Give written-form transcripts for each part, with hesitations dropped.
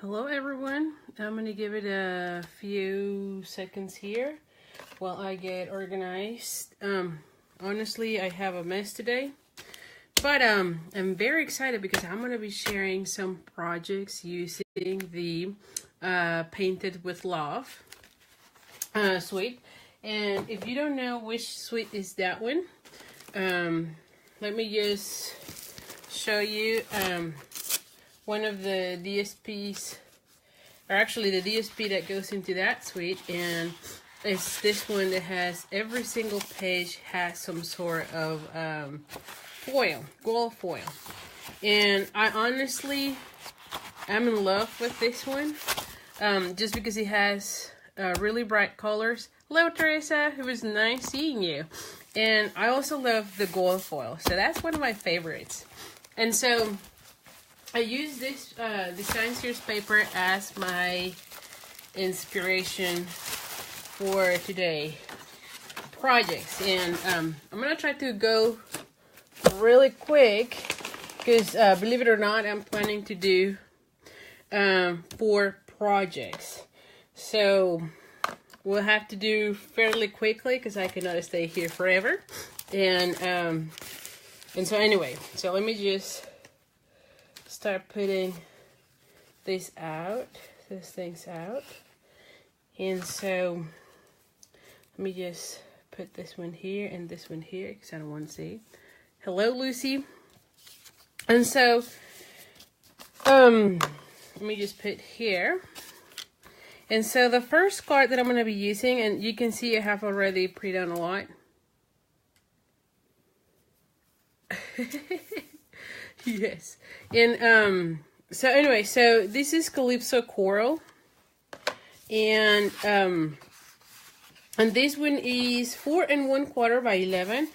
Hello everyone. I'm going to give it a few seconds here while I get organized. Honestly, I have a mess today, but I'm very excited because I'm going to be sharing some projects using the Painted with Love suite. And if you don't know which suite is that one, let me just show you one of the DSPs, or actually the DSP that goes into that suite, and it's this one that has every single page has some sort of gold foil. And I honestly am in love with this one, just because it has really bright colors. Hello Teresa, it was nice seeing you. And I also love the gold foil, so that's one of my favorites. And so I use this design series paper as my inspiration for today projects, and I'm gonna try to go really quick because believe it or not, I'm planning to do 4 projects, so we'll have to do fairly quickly because I cannot stay here forever. And so anyway, so let me just start putting these things out. And so let me just put this one here and this one here because I don't want to see. Hello Lucy. And so let me just put here. And so the first card that I'm going to be using, and you can see I have already pre-done a lot. Yes. And so anyway, so this is Calypso Coral, and this one is 4 1/4 by 11.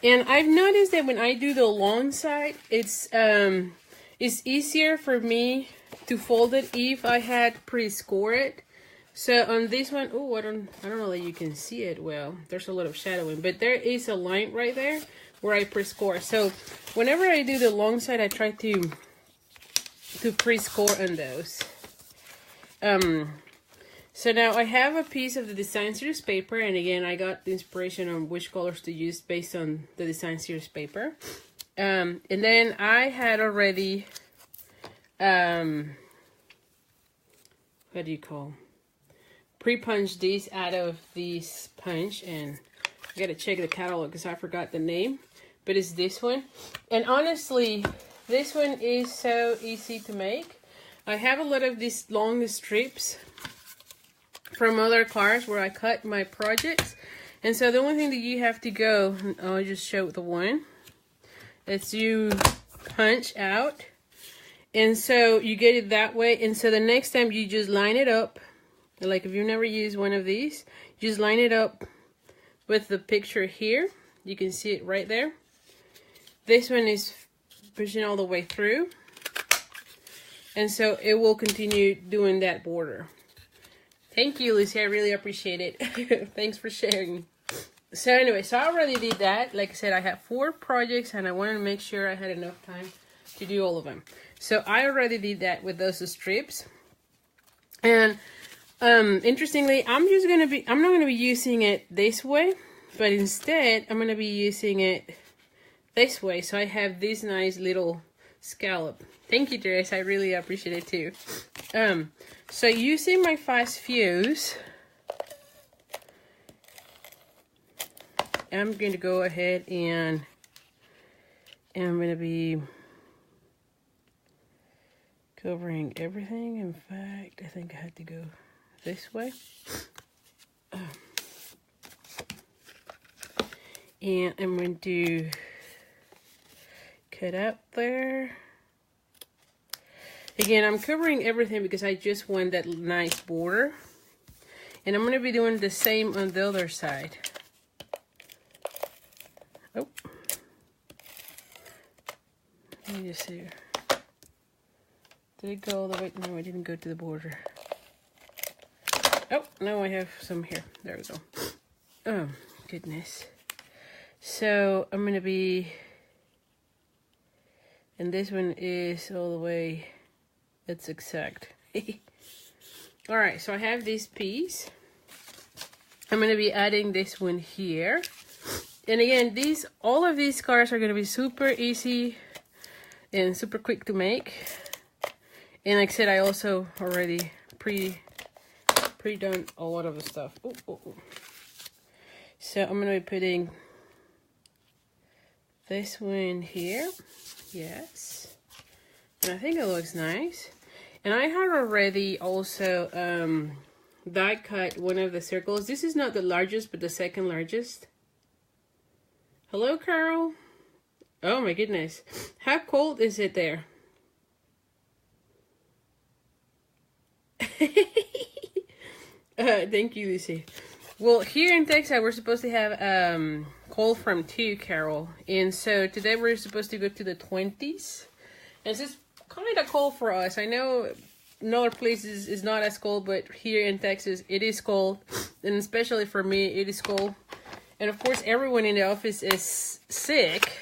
And I've noticed that when I do the long side, it's easier for me to fold it if I had pre-scored it. So on this one, oh, I don't know that you can see it well. There's a lot of shadowing, but there is a line right there where I pre-score. So whenever I do the long side, I try to pre-score on those. So now I have a piece of the design series paper, and again, I got the inspiration on which colors to use based on the design series paper. And then I had already, what do you call? Pre-punched these out of this punch, and I gotta check the catalog because I forgot the name, but it's this one. And honestly, this one is so easy to make. I have a lot of these long strips from other cards where I cut my projects, and so the only thing that you have to go, I'll just show the one, is you punch out, and so you get it that way. And so the next time you just line it up, like if you've never used one of these, you just line it up with the picture here. You can see it right there. This one is pushing all the way through, and so it will continue doing that border. Thank you, Lucy. I really appreciate it. Thanks for sharing. So anyway, so I already did that. Like I said, I have 4 projects, and I wanted to make sure I had enough time to do all of them. So I already did that with those strips. And interestingly, I'm not gonna be using it this way, but instead I'm gonna be using it this way. So I have this nice little scallop. Thank you, Teresa. I really appreciate it too. So using my fast fuse, I'm going to go ahead and I'm going to be covering everything. In fact, I think I had to go this way. And I'm going to cut out there. Again, I'm covering everything because I just want that nice border. And I'm going to be doing the same on the other side. Oh. Let me just see. Did it go all the way? No, I didn't go to the border. Oh, now I have some here. There we go. Oh, goodness. So I'm going to be, and this one is all the way, it's exact All right, so I have this piece. I'm going to be adding this one here. And again, all of these cards are going to be super easy and super quick to make. And like I said, I also already pre-done a lot of the stuff. Ooh, ooh, ooh. So I'm going to be putting this one here. Yes. And I think it looks nice. And I had already also die cut one of the circles. This is not the largest, but the second largest. Hello, Carol. Oh my goodness. How cold is it there? Thank you, Lucy. Well, here in Texas, we're supposed to have cold front too, Carol. And so today we're supposed to go to the 20s. And it's just kind of cold for us. I know in other places it's not as cold, but here in Texas it is cold. And especially for me, it is cold. And of course, everyone in the office is sick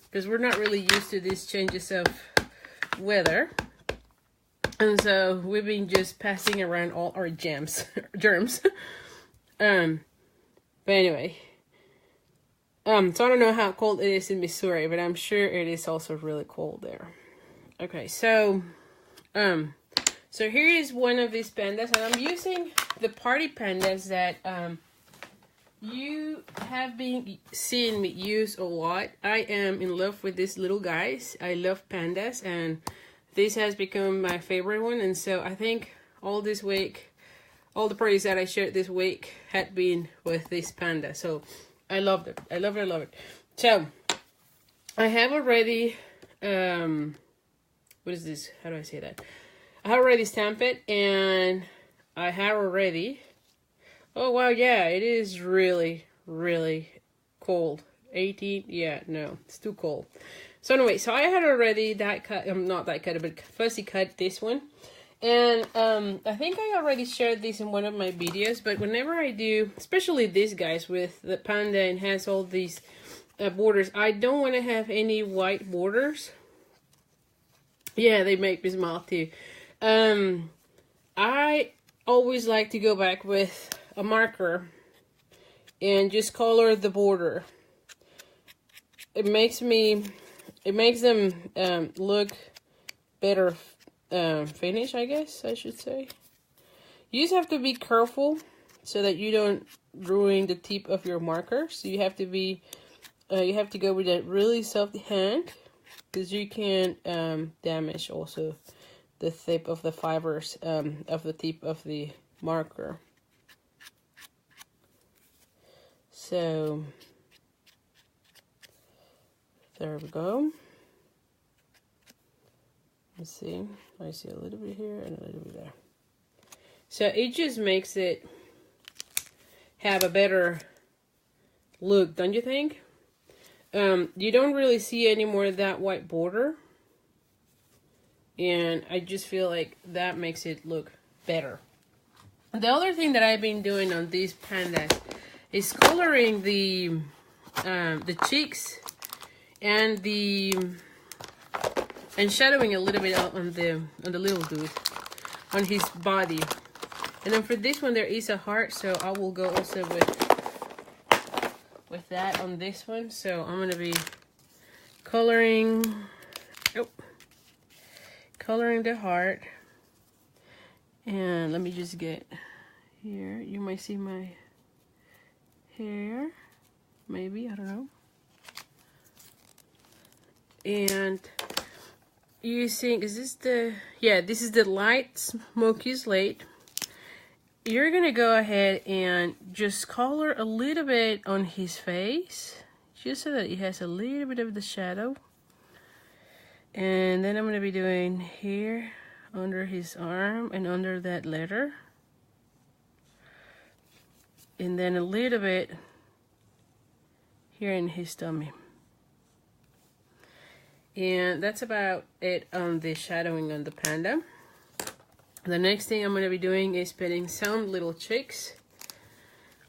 because we're not really used to these changes of weather. And so we've been just passing around all our germs. But anyway. So I don't know how cold it is in Missouri, but I'm sure it is also really cold there. Okay, so here is one of these pandas, and I'm using the party pandas that you have been seeing me use a lot. I am in love with these little guys. I love pandas, and this has become my favorite one. And so I think all this week, all the parties that I shared this week had been with this panda. So I loved it. I love it. I love it. So I have already, what is this? How do I say that? I have already stamped it, and I have already, oh wow, yeah, it is really, really cold. 18, yeah, no, it's too cold. So anyway, so I had already die cut, not die cut, but fussy cut this one. And I think I already shared this in one of my videos, but whenever I do, especially these guys with the panda and has all these borders, I don't want to have any white borders. Yeah, they make me smile too. I always like to go back with a marker and just color the border. It makes them look better finish, I guess I should say. You just have to be careful so that you don't ruin the tip of your marker. So you have to be, you have to go with a really soft hand, because you can damage also the tip of the fibers of the tip of the marker. So there we go. Let's see. I see a little bit here and a little bit there. So it just makes it have a better look, don't you think? You don't really see any more of that white border. And I just feel like that makes it look better. The other thing that I've been doing on these pandas is coloring the cheeks and shadowing a little bit out on the little dude, on his body. And then for this one there is a heart, so I will go also with that on this one. So I'm gonna be coloring the heart. And let me just get here. You might see my hair, maybe, I don't know. And using, this is the light smoky slate. You're gonna go ahead and just color a little bit on his face, just so that he has a little bit of the shadow. And then I'm gonna be doing here under his arm and under that letter, and then a little bit here in his tummy. And that's about it on the shadowing on the panda. The next thing I'm going to be doing is putting some little chicks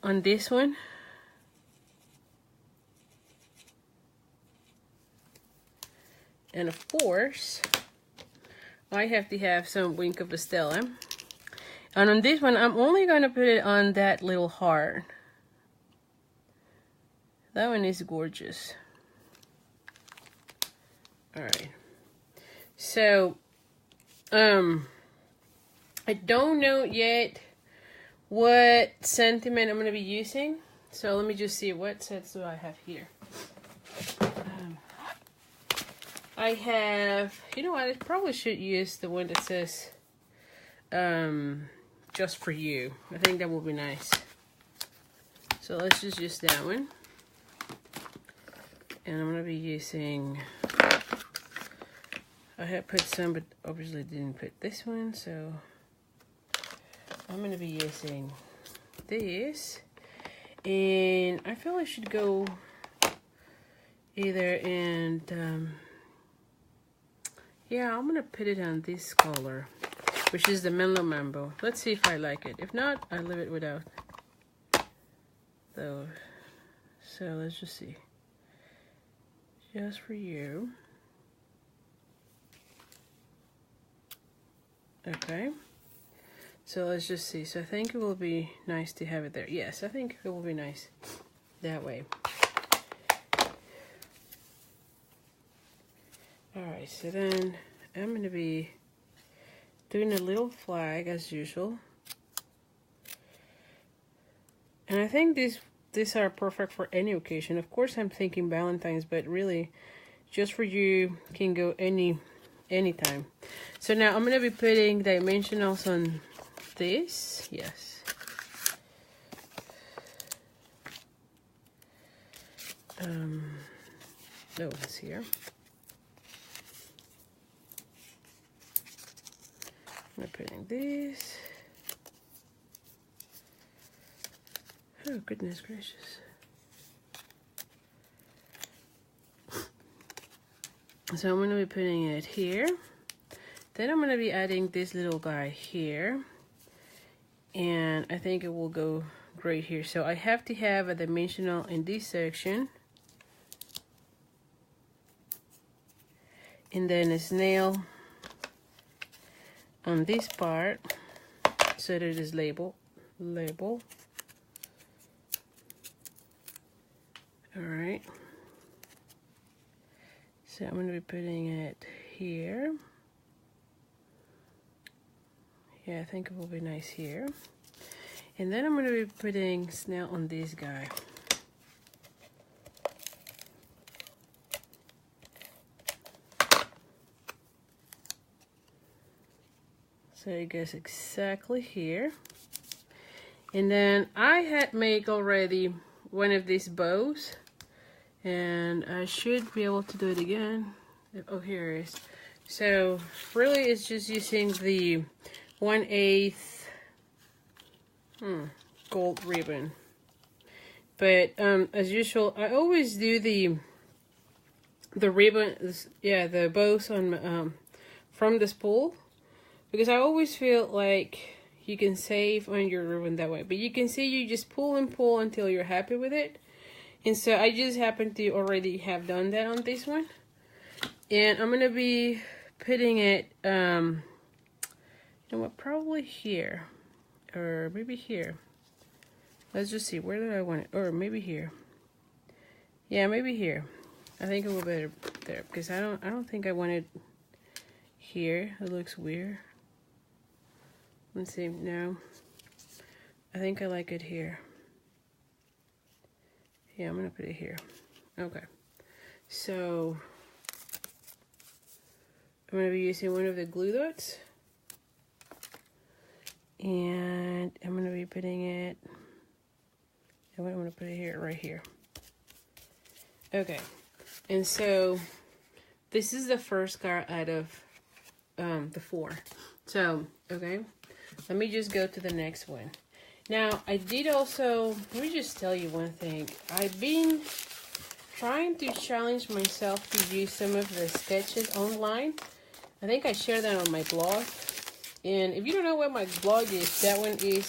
on this one. And of course, I have to have some Wink of Stella. And on this one, I'm only going to put it on that little heart. That one is gorgeous. Alright. So, I don't know yet what sentiment I'm going to be using. So let me just see, what sets do I have here? I have, you know what, I probably should use the one that says, Just For You. I think that will be nice. So let's just use that one. And I'm going to be using, I had put some, but obviously didn't put this one, so I'm going to be using this. And I feel I should go either, and yeah, I'm going to put it on this color, which is the Mellow Mambo. Let's see if I like it. If not, I'll leave it without those. So let's just see. Just For You. Okay. So let's just see. So I think it will be nice to have it there. Yes, I think it will be nice that way. Alright, so then I'm going to be doing a little flag as usual. And I think these are perfect for any occasion. Of course, I'm thinking Valentine's, but really, Just For You can go anytime. So now I'm going to be putting dimensionals on this. Yes. No, it's here. I'm putting this. Oh, goodness gracious. So I'm going to be putting it here. Then I'm going to be adding this little guy here. And I think it will go great here. So I have to have a dimensional in this section. And then a snail on this part. So that it is label. Alright. So I'm going to be putting it here. Yeah, I think it will be nice here. And then I'm going to be putting snail on this guy. So it goes exactly here. And then I had made already one of these bows. And I should be able to do it again. Oh, here it is. So really it's just using the 1/8 gold ribbon. But as usual, I always do the ribbon, yeah, the bows on from the spool, because I always feel like you can save on your ribbon that way. But you can see you just pull and pull until you're happy with it. And so I just happen to already have done that on this one. And I'm going to be putting it, you know what, probably here. Or maybe here. Let's just see, where do I want it? Or maybe here. Yeah, maybe here. I think it will be better there, because I don't think I want it here. It looks weird. Let's see, no. I think I like it here. Yeah, I'm going to put it here. Okay. So, I'm going to be using one of the glue dots. And I'm going to be putting it, I'm going to put it here, right here. Okay. And so, this is the first card out of the 4. So, okay. Let me just go to the next one. Now, I did also, let me just tell you one thing. I've been trying to challenge myself to use some of the sketches online. I think I shared that on my blog. And if you don't know what my blog is, that one is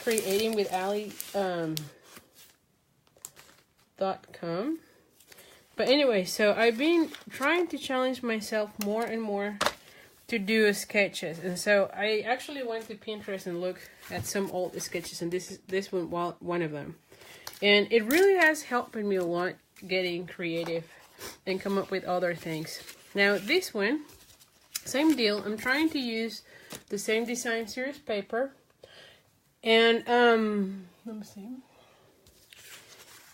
creatingwithali.com. But anyway, so I've been trying to challenge myself more and more to do sketches. And so I actually went to Pinterest and looked at some old sketches, and this one of them. And it really has helped me a lot getting creative and come up with other things. Now this one, same deal. I'm trying to use the same design series paper. And let me see.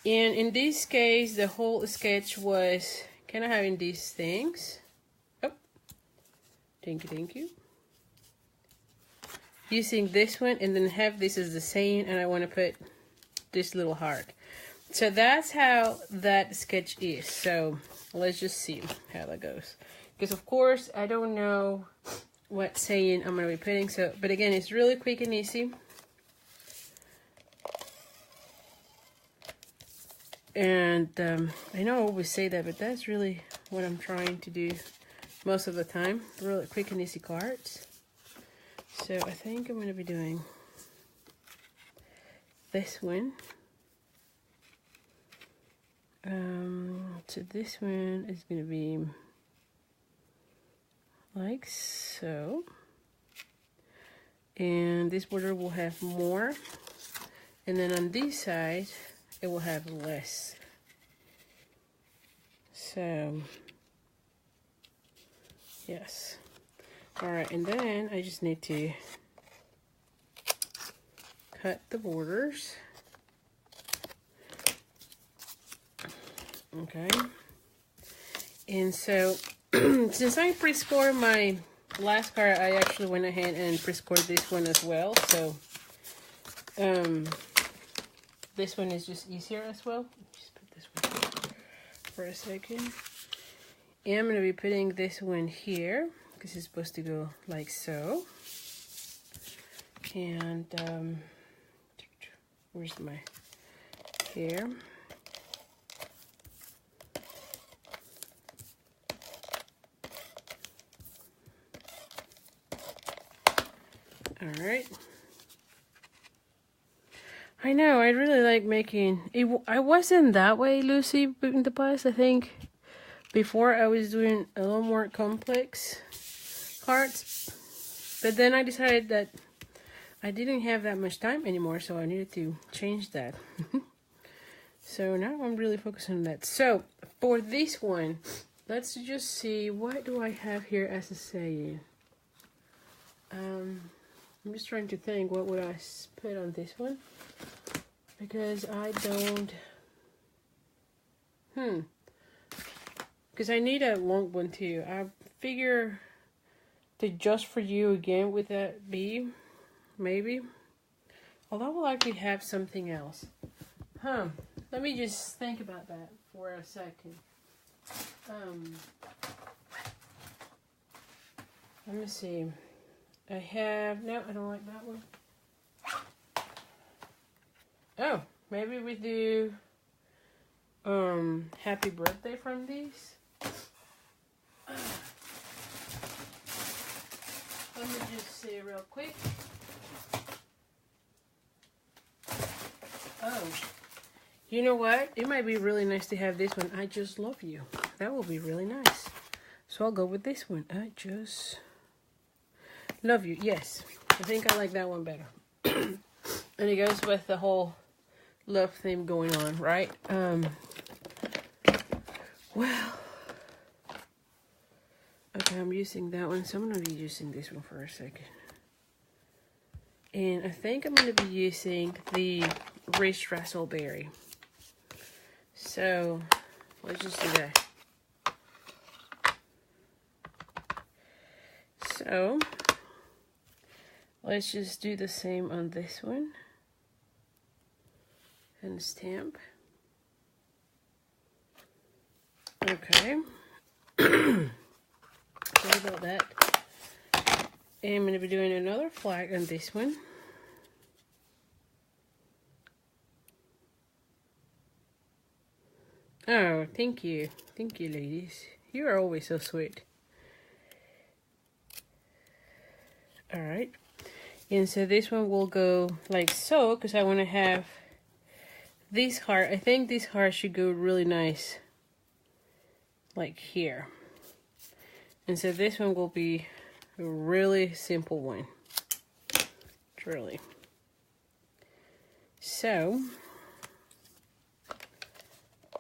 And in this case, the whole sketch was kind of having these things. Oh, thank you. Using this one, and then have this as the same, and I want to put this little heart. So that's how that sketch is. So let's just see how that goes. Because of course, I don't know what saying I'm going to be putting. So, but again, it's really quick and easy. And I know I always say that, but that's really what I'm trying to do most of the time. Really quick and easy cards. So I think I'm going to be doing this one. So this one is going to be like so. And this border will have more. And then on this side, it will have less. So, yes. Alright, and then I just need to cut the borders. Okay. And so, since I pre-scored my last card, I actually went ahead and pre-scored this one as well. So, this one is just easier as well. Just put this one for a second. And I'm going to be putting this one here because it's supposed to go like so. And where's my hair? All right. I know, I really like making it. I wasn't that way, Lucy, in the past. I think before I was doing a little more complex cards, but then I decided that I didn't have that much time anymore, so I needed to change that. So now I'm really focusing on that. So for this one, let's just see, what do I have here as a saying? I'm just trying to think, what would I put on this one? Because I don't... Because I need a long one too. I figure the just for you again, would that be? Maybe. Although I would like to have something else. Let me just think about that for a second. Let me see. I have... No, I don't like that one. Oh, maybe we do happy birthday from these. Let me just see real quick. Oh, you know what? It might be really nice to have this one. I just love you. That will be really nice. So I'll go with this one. I just love you. Yes, I think I like that one better. And it goes with the whole love theme going on, right? Well, okay, I'm using that one, so I'm going to be using this one for a second. And I think I'm going to be using the Rich Razzleberry. So, let's just do that. So, let's just do the same on this one. And stamp. Okay. Sorry about that. And I'm going to be doing another flag on this one. Oh, thank you. Thank you, ladies. You are always so sweet. Alright. And so this one will go like so, because I want to have this heart. I think this heart should go really nice like here. And so this one will be A really simple one. Truly. So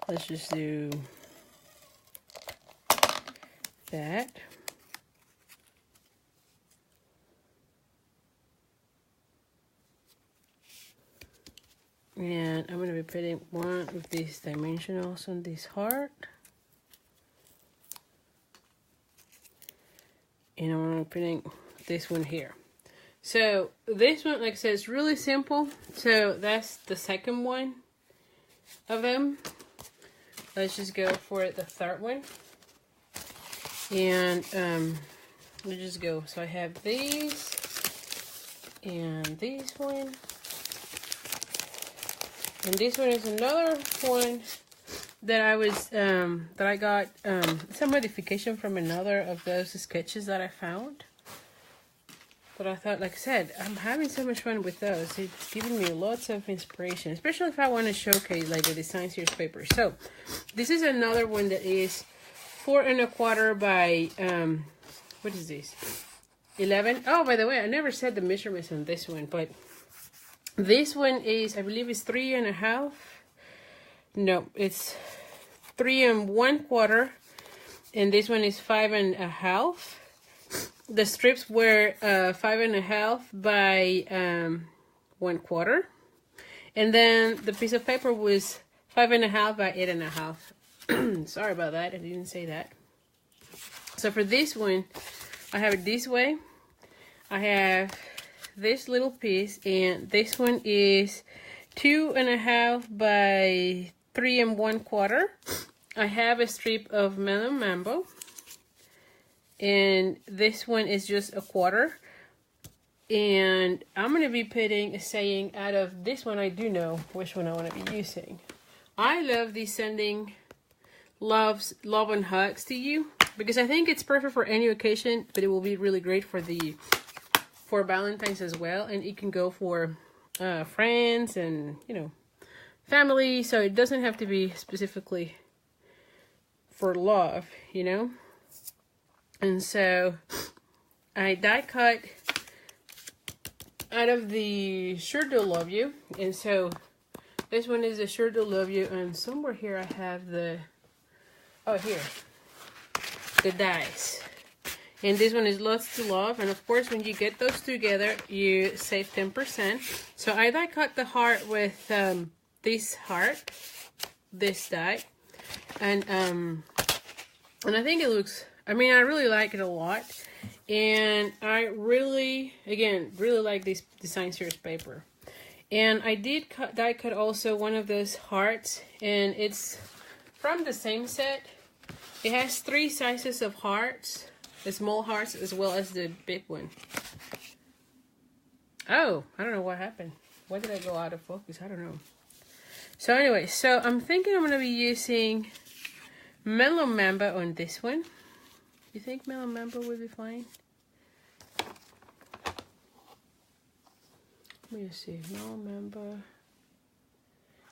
let's just do that. And I'm going to be putting one of these dimensionals on this heart. And I'm going to be putting this one here. So this one, like I said, is really simple. So that's the second one of them. Let's just go for the third one. And let's just go. So I have these and this one. And this one is another one that I got some modification from another of those sketches that I found. But I thought, like I said, I'm having so much fun with those. It's giving me lots of inspiration, especially if I want to showcase like the design series paper. So this is another one that is 4 1/4 by what is this? 11. Oh, by the way, I never said the measurements on this one, but this one is, I believe, it's 3 1/2. No, it's 3 1/4, and this one is 5 1/2. The strips were 5 1/2 by 1/4, and then the piece of paper was 5 1/2 by 8 1/2. Sorry about that, I didn't say that. So for this one, I have it this way. I have this little piece, and this one is 2 1/2 by 3 1/4. I have a strip of Mellow Mambo, and this one is just 1/4. And I'm going to be putting a saying out of this one. I do know which one I want to be using. I love these sending love and hugs to you, because I think it's perfect for any occasion, but it will be really great for Valentine's as well, and it can go for friends and, you know, family, so it doesn't have to be specifically for love, you know. And so I die cut out of the Sure Do Love You, and so this one is the Sure Do Love You, and somewhere here I have the, oh, here, the dies. And this one is Lots to Love. And of course, when you get those together, you save 10%. So I die cut the heart with this heart, this die. And I think it looks, I mean, I really like it a lot. And I really, again, really like this design series paper. And I did die cut also one of those hearts. And it's from the same set. It has 3 sizes of hearts. The small hearts as well as the big one. Oh, I don't know what happened. Why did I go out of focus? I don't know. So anyway, so I'm thinking I'm going to be using Mellow Mamba on this one. You think Mellow Mamba would be fine? Let me see. Mellow Mamba.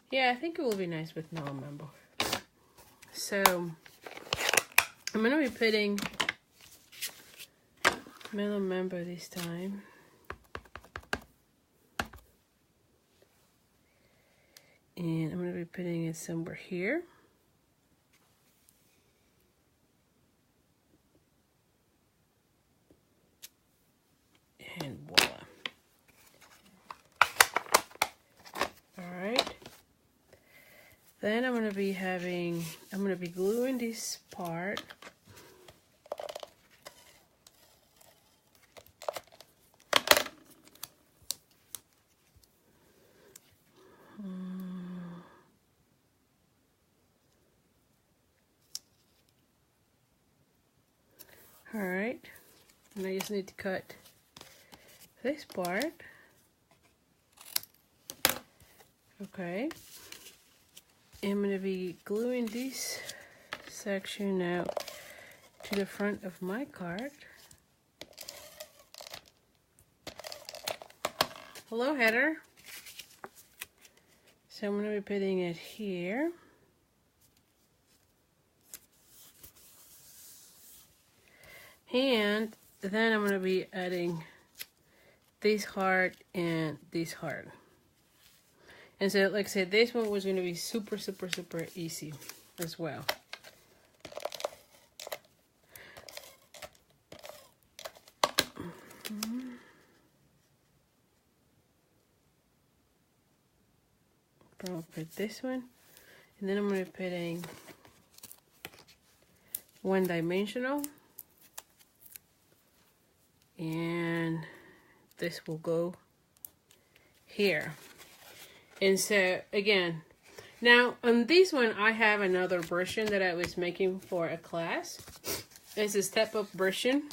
Yeah, I think it will be nice with Mellow Mamba. So I'm going to be putting Mellow Mamba this time. And I'm going to be putting it somewhere here. And voila. Alright. Then I'm going to be gluing this part. Alright, and I just need to cut this part. Okay, I'm going to be gluing this section out to the front of my card. Hello, header. So I'm going to be putting it here. And then I'm going to be adding this heart and this heart. And so, like I said, this one was going to be super, super, super easy as well. I'll put this one, and then I'm going to put in one dimensional, and this will go here. And so again, now on this one I have another version that I was making for a class. It's a step-up version,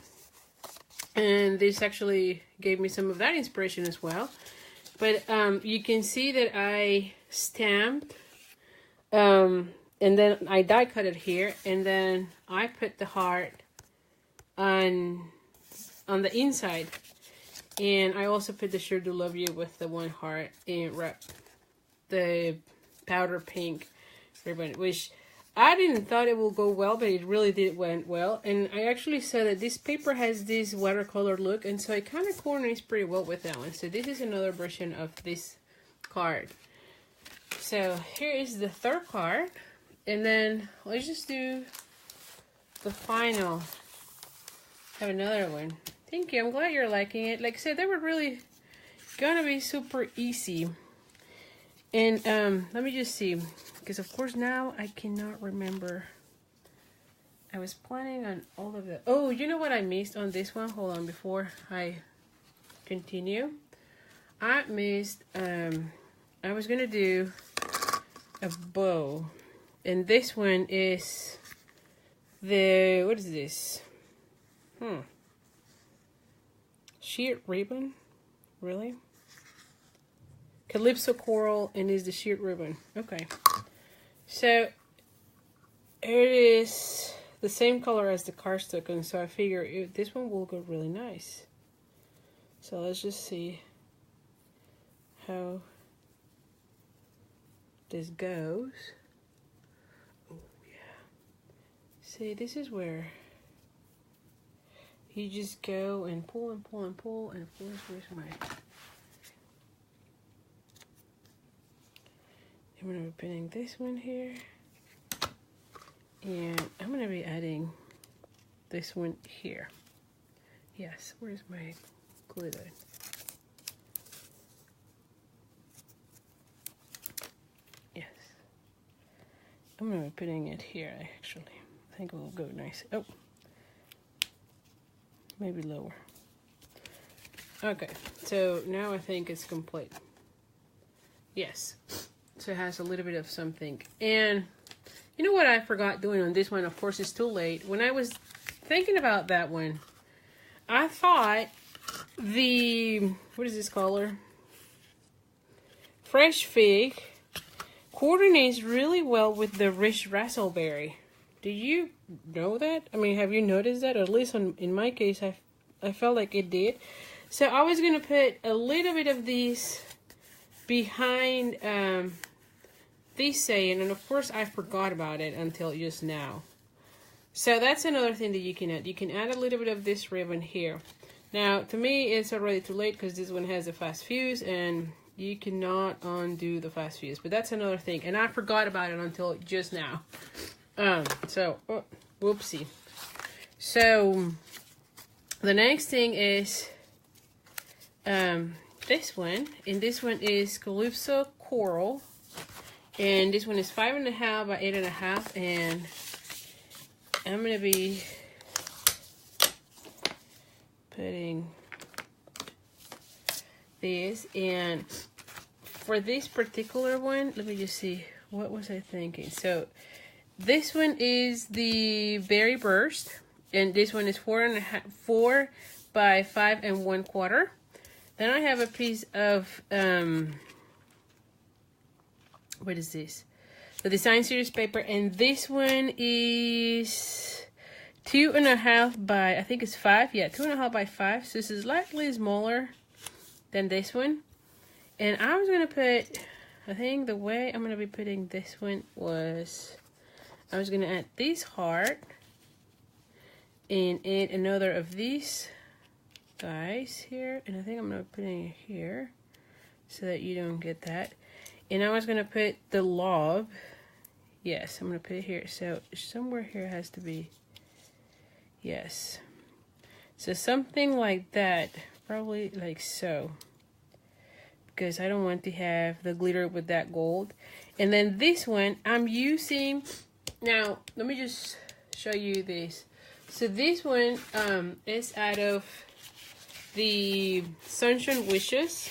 and this actually gave me some of that inspiration as well. But you can see that I stamped, and then I die cut it here, and then I put the heart on the inside, and I also put the Sure Do Love You with the one heart and wrap the powder pink ribbon, which I didn't thought it would go well, but it really did went well. And I actually said that this paper has this watercolor look, and so it kind of coordinates pretty well with that one. So this is another version of this card. So here is the third card, and then let's just do the final. I have another one. Thank you. I'm glad you're liking it. Like I said, they were really gonna be super easy. And let me just see, because of course now I cannot remember. I was planning on all of the, oh, you know what I missed on this one? Hold on, before I continue. I missed, I was gonna do a bow, and this one is the, what is this? Sheer ribbon, really? Calypso coral, and is the sheer ribbon. Okay, so it is the same color as the cardstock, and so I figure this one will go really nice. So let's just see how this goes. Oh yeah. See, this is where you just go and pull and pull and pull, and of course, where's my... I'm going to be putting this one here, and I'm going to be adding this one here. Yes, where's my glue gun? Yes. I'm going to be putting it here, actually. I think it will go nice. Oh, maybe lower. Okay, so now I think it's complete. Yes. So it has a little bit of something. And you know what I forgot doing on this one? Of course, it's too late. When I was thinking about that one, I thought the, what is this color? Fresh Fig coordinates really well with the rich raspberry. Do you know that? I mean, have you noticed that? Or at least in my case, I felt like it did. So I was going to put a little bit of these behind this saying, and of course I forgot about it until just now. So that's another thing that you can add. You can add a little bit of this ribbon here. Now to me it's already too late because this one has a fast fuse and you cannot undo the fast fuse, but that's another thing, and I forgot about it until just now. Whoopsie. So the next thing is this one, and this one is Calypso Coral, and this one is 5.5 by 8.5, and I'm gonna be putting this, and for this particular one, let me just see, what was I thinking? So this one is the Berry Burst, and this one is 4 by 5 1/4. Then I have a piece of, what is this? The Design Series paper, and this one is 2.5 by, I think it's 5. Yeah, 2.5 by 5. So this is slightly smaller than this one. And I was going to put, I think the way I'm going to be putting this one was, I was going to add this heart. and add another of these guys here, and I think I'm gonna put it here so that you don't get that. And I was gonna put the lob. Yes, I'm gonna put it here. So somewhere here has to be, yes. So something like that, probably like so, because I don't want to have the glitter with that gold. And then this one I'm using, now let me just show you this. So this one is out of the Sunshine Wishes.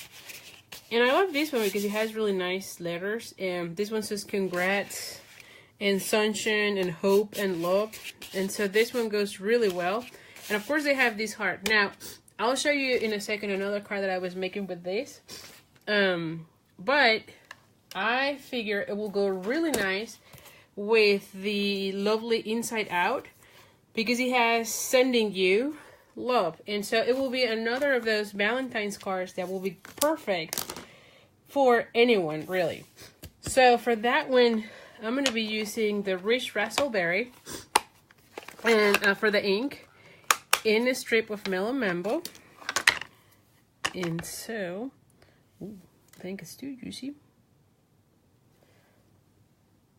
And I love this one because it has really nice letters. And this one says congrats and sunshine and hope and love. And so this one goes really well. And of course they have this heart. Now, I'll show you in a second another card that I was making with this. But I figure it will go really nice with the lovely inside out, because it has sending you love. And so it will be another of those Valentine's cards that will be perfect for anyone, really. So for that one, I'm going to be using the Rich Raspberry and for the ink in a strip of Mellow Mambo. And so, ooh, I think it's too juicy.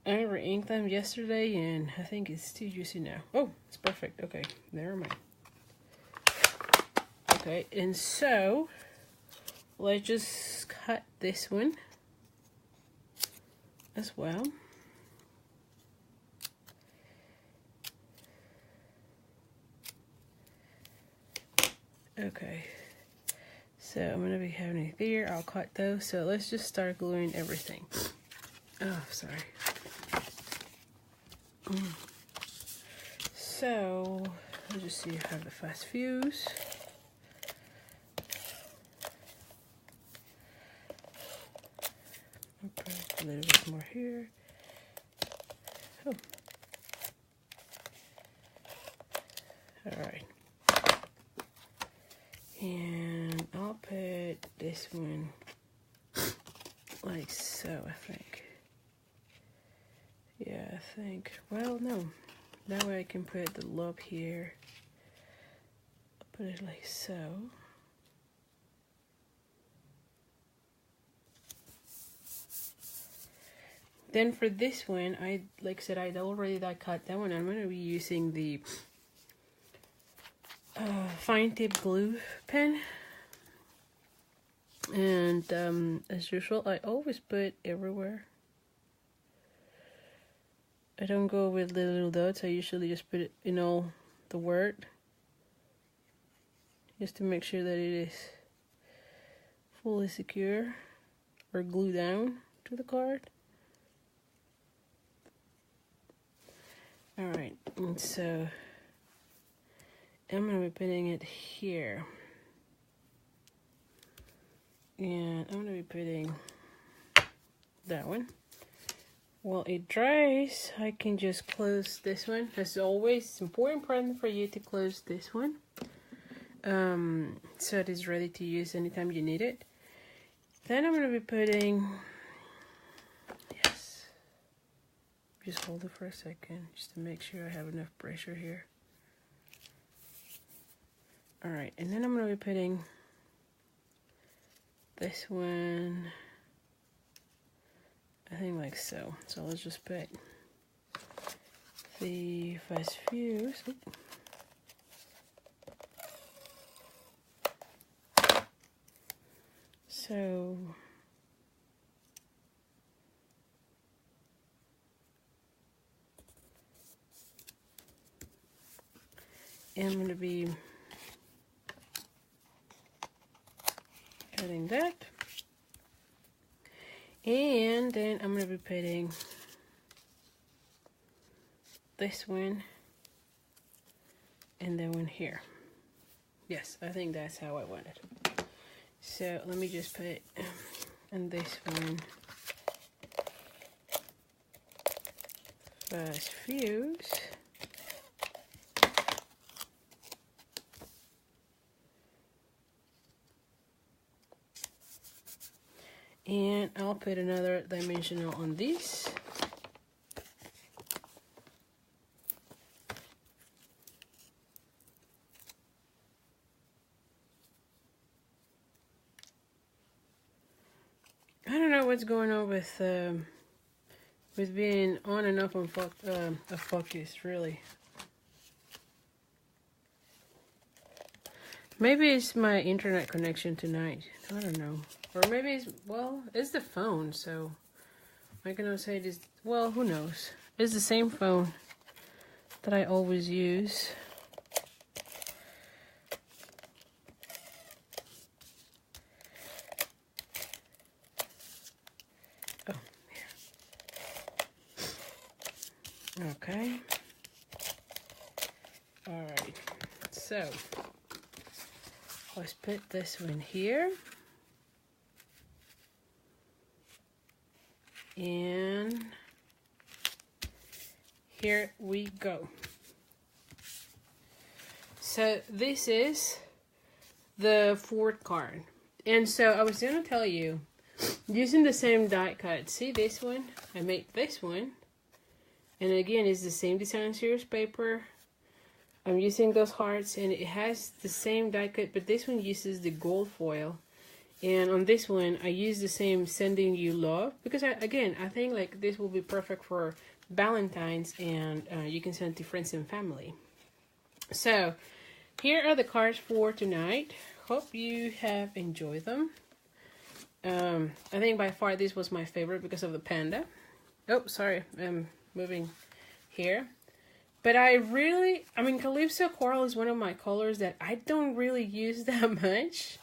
I re-inked them yesterday and I think it's too juicy now. Oh, it's perfect. Okay, never mind. Okay, and so let's just cut this one as well. Okay, so I'm gonna be having it there. I'll cut those. So let's just start gluing everything. Oh, sorry. So let's just see if I have the fast fuse. Okay, a little bit more here. Oh. All right. And I'll put this one like so, I think. Yeah, I think. Well, no. That way I can put the lobe here. I'll put it like so. Then for this one, like I said, I already cut that one. I'm going to be using the fine tip glue pen. And as usual, I always put everywhere. I don't go with the little dots. I usually just put it in all the word, just to make sure that it is fully secure or glued down to the card. Alright, and so I'm going to be putting it here. And I'm going to be putting that one. While it dries, I can just close this one. As always, it's important for you to close this one. So it is ready to use anytime you need it. Then I'm going to be putting, yes, just hold it for a second, just to make sure I have enough pressure here. Alright, and then I'm going to be putting this one, I think like so. So let's just put the fast fuse. Oop. So I'm going to be cutting that. And then I'm going to be putting this one and then one here. Yes, I think that's how I want it. So let me just put in this one fast fuse. And I'll put another dimensional on this. what's going on with being on and off on focus, really. Maybe it's my internet connection tonight. I don't know. Or maybe it's, well, it's the phone, so I cannot say this. Well, who knows? It's the same phone that I always use. Oh, yeah. Okay. All right. So let's put this one here. And here we go. So this is the fourth card. And so I was going to tell you, using the same die cut. See this one? I made this one. And again, it's the same design series paper. I'm using those hearts and it has the same die cut, but this one uses the gold foil. And on this one, I use the same Sending You Love because, I think like this will be perfect for Valentine's and you can send to friends and family. So, here are the cards for tonight. Hope you have enjoyed them. I think by far this was my favorite because of the panda. Oh, sorry, I'm moving here. But I mean, Calypso Coral is one of my colors that I don't really use that much.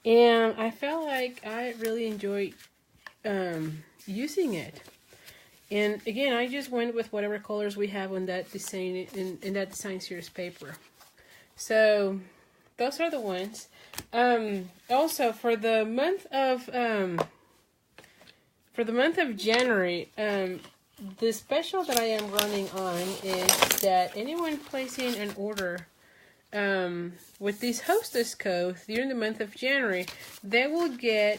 And I felt like I really enjoyed using it. And again, I just went with whatever colors we have on that design in that design series paper. So those are the ones. Also for the month of January, the special that I am running on is that anyone placing an order with this hostess code during the month of January, they will get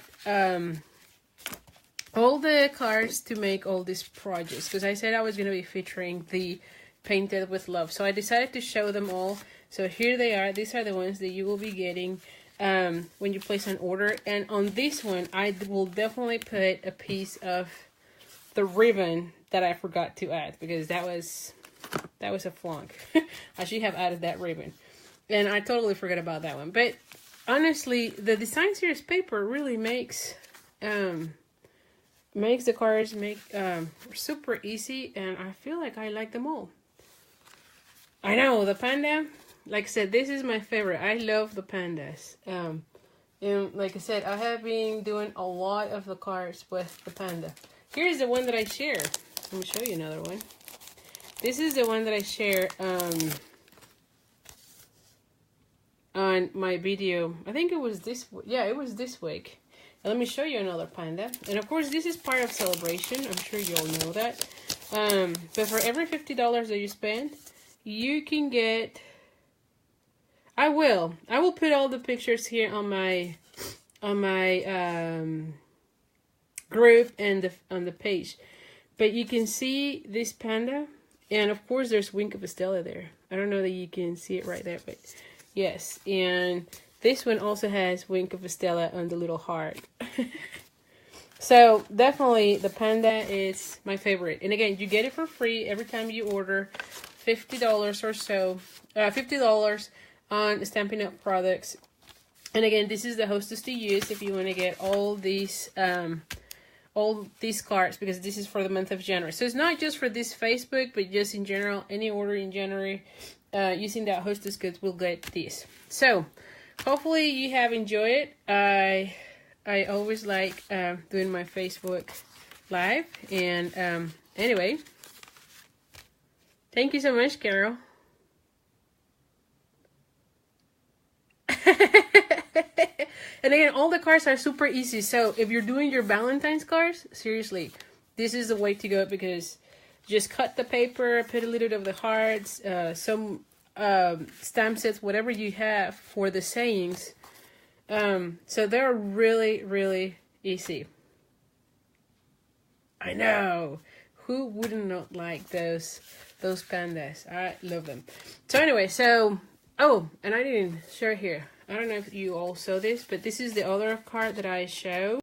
all the cards to make all these projects, because I said I was going to be featuring the Painted with Love, so I decided to show them all. So here they are. These are the ones that you will be getting when you place an order. And on this one, I will definitely put a piece of the ribbon that I forgot to add, because that was a flunk. I should have added that ribbon. And I totally forgot about that one. But honestly, the design series paper really makes the cards super easy, and I feel like I like them all. I know, the panda, like I said, this is my favorite. I love the pandas. And like I said, I have been doing a lot of the cards with the panda. Here's the one that I share. Let me show you another one. This is the one that I share on my video. I think it was this week. And let me show you another panda. And of course, this is part of celebration. I'm sure you all know that. But for every $50 that you spend, you can get. I will put all the pictures here on my group and on the page. But you can see this panda, and of course, there's Wink of a Stella there. I don't know that you can see it right there, but yes, and this one also has Wink of a Stella on the little heart. So definitely the panda is my favorite. And again, you get it for free every time you order $50 or so, $50 on Stampin' Up! Products. And again, this is the hostess to use if you want to get all these cards, because this is for the month of January. So it's not just for this Facebook, but just in general, any order in January using that hostess goods will get this. So hopefully you have enjoyed it. I always like doing my Facebook Live. And anyway, thank you so much, Carol. And again, all the cards are super easy. So if you're doing your Valentine's cards, seriously, this is the way to go, because just cut the paper, put a little bit of the hearts, some stamp sets, whatever you have for the sayings. So they're really, really easy. I know. Who wouldn't not like those pandas? I love them. So anyway, oh, and I didn't share here. I don't know if you all saw this, but this is the other card that I show.